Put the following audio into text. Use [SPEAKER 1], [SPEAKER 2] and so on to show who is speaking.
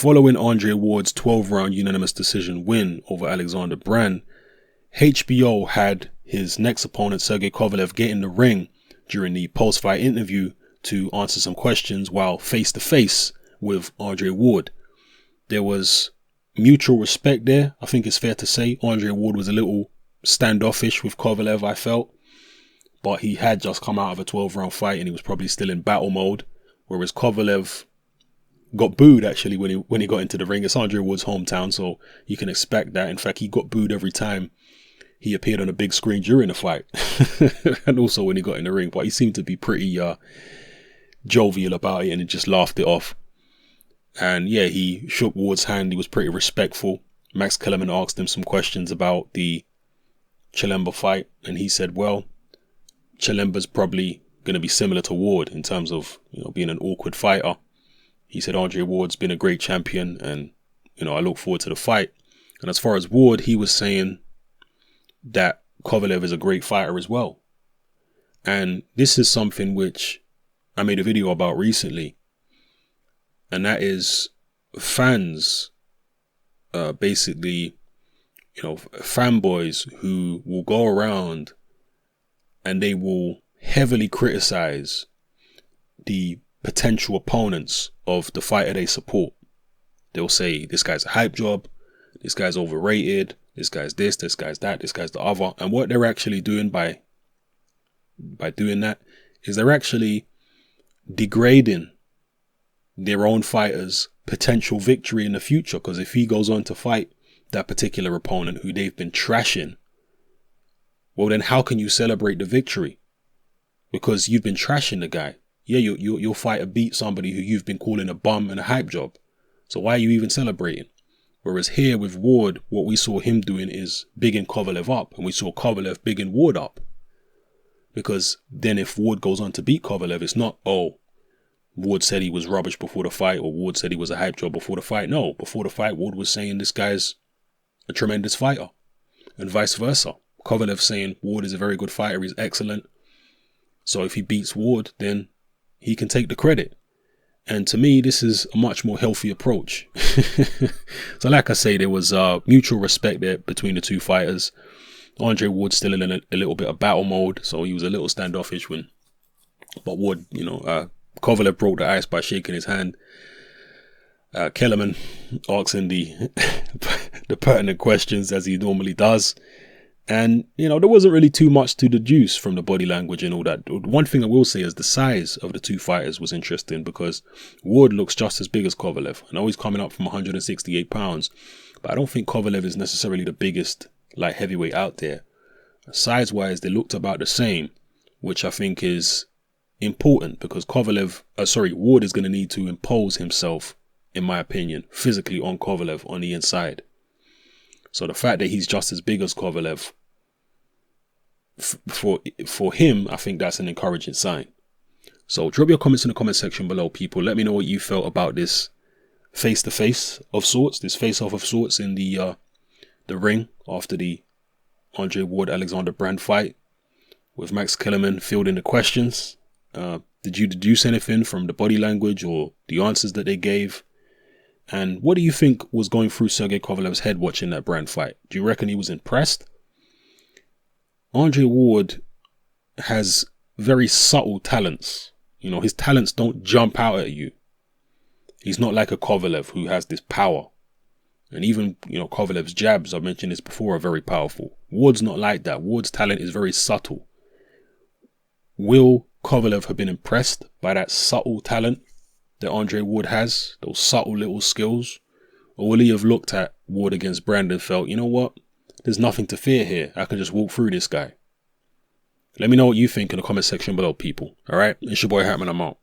[SPEAKER 1] Following Andre Ward's 12-round unanimous decision win over Alexander Brand, HBO had his next opponent, Sergey Kovalev, get in the ring during the post-fight interview to answer some questions while face-to-face with Andre Ward. There was mutual respect there. I think it's fair to say Andre Ward was a little standoffish with Kovalev, I felt. But he had just come out of a 12-round fight and he was probably still in battle mode. Whereas Kovalev got booed actually when he got into the ring. It's Andre Ward's hometown, so you can expect that. In fact, he got booed every time he appeared on a big screen during the fight. And also when he got in the ring. But he seemed to be pretty jovial about it and he just laughed it off. And yeah, he shook Ward's hand. He was pretty respectful. Max Kellerman asked him some questions about the Chilemba fight. And he said, well, Chilemba's probably going to be similar to Ward in terms of, being an awkward fighter. He said Andre Ward's been a great champion and, I look forward to the fight. And as far as Ward, he was saying that Kovalev is a great fighter as well. And this is something which I made a video about recently. And that is fans, basically, fanboys who will go around and they will heavily criticize the potential opponents of the fighter they support. They'll say, this guy's a hype job, this guy's overrated, this guy's this guy's that, this guy's the other. And what they're actually doing by doing that is they're actually degrading their own fighter's potential victory in the future. Because if he goes on to fight that particular opponent who they've been trashing, well then how can you celebrate the victory? Because you've been trashing the guy. Yeah, your fighter beat somebody who you've been calling a bum and a hype job. So why are you even celebrating? Whereas here with Ward, what we saw him doing is bigging Kovalev up. And we saw Kovalev bigging Ward up. Because then if Ward goes on to beat Kovalev, it's not, oh, Ward said he was rubbish before the fight or Ward said he was a hype job before the fight. No, before the fight, Ward was saying this guy's a tremendous fighter. And vice versa. Kovalev saying Ward is a very good fighter, he's excellent. So if he beats Ward, then he can take the credit. And to me, this is a much more healthy approach. So like I say, there was mutual respect there between the two fighters. Andre Ward still in a little bit of battle mode, so he was a little standoffish but Ward, Kovalev broke the ice by shaking his hand. Kellerman asking the pertinent questions as he normally does. And, there wasn't really too much to deduce from the body language and all that. One thing I will say is the size of the two fighters was interesting because Ward looks just as big as Kovalev. I know he's coming up from 168 pounds, but I don't think Kovalev is necessarily the biggest light heavyweight out there. Size-wise, they looked about the same, which I think is important because Ward is going to need to impose himself, in my opinion, physically on Kovalev on the inside. So the fact that he's just as big as Kovalev, for him, I think that's an encouraging sign. So drop your comments in the comment section below, people. Let me know what you felt about this face-to-face of sorts, this face-off of sorts in the ring after the Andre Ward-Alexander Brand fight with Max Kellerman fielding the questions. Did you deduce anything from the body language or the answers that they gave? And what do you think was going through Sergey Kovalev's head watching that Brand fight? Do you reckon he was impressed? Andre Ward has very subtle talents. His talents don't jump out at you. He's not like a Kovalev who has this power. And even, Kovalev's jabs, I've mentioned this before, are very powerful. Ward's not like that. Ward's talent is very subtle. Will Kovalev have been impressed by that subtle talent that Andre Ward has, those subtle little skills? Or will he have looked at Ward against Brand and felt, you know what, there's nothing to fear here, I can just walk through this guy? Let me know what you think in the comment section below, people. Alright, it's your boy Hatman, I'm out.